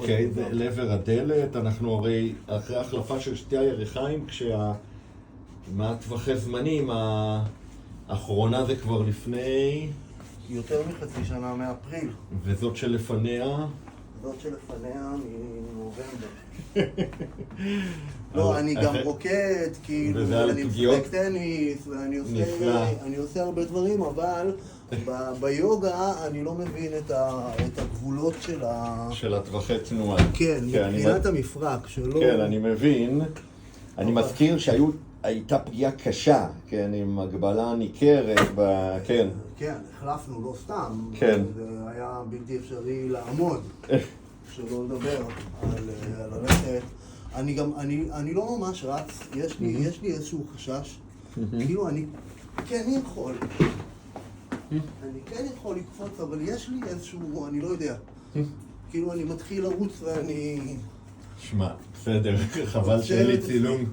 אוקיי, לעבר הדלת, אנחנו הרי אחרי החלפה של שתי הירכיים, מה טווחי זמנים, האחרונה זה כבר לפני... יותר מחצי שנה מאפריל. וזאת שלפניה? זאת שלפניה מנובמבר. לא, אני גם רוקד, כאילו, אני משחק טניס, ואני עושה הרבה דברים, אבל ביוגה אני לא מבין את הגבולות של הטווחי תנועה. כן, מבחינת המפרק שלו. כן, אני מבין. אני מזכיר שהייתה פגיעה קשה, כן, עם הגבלה ניכרת, כן. כן, החלפנו, לא סתם. כן. זה היה בלתי אפשרי לעמוד, שלא לדבר על הלכת. אני לא ממש רץ, יש לי איזשהו חשש, כאילו אני כן יכול לקפוץ, אבל יש לי איזשהו, אני לא יודע, כאילו אני מתחיל לרוץ ואני... שמע, בסדר, חבל שאין לי צילום.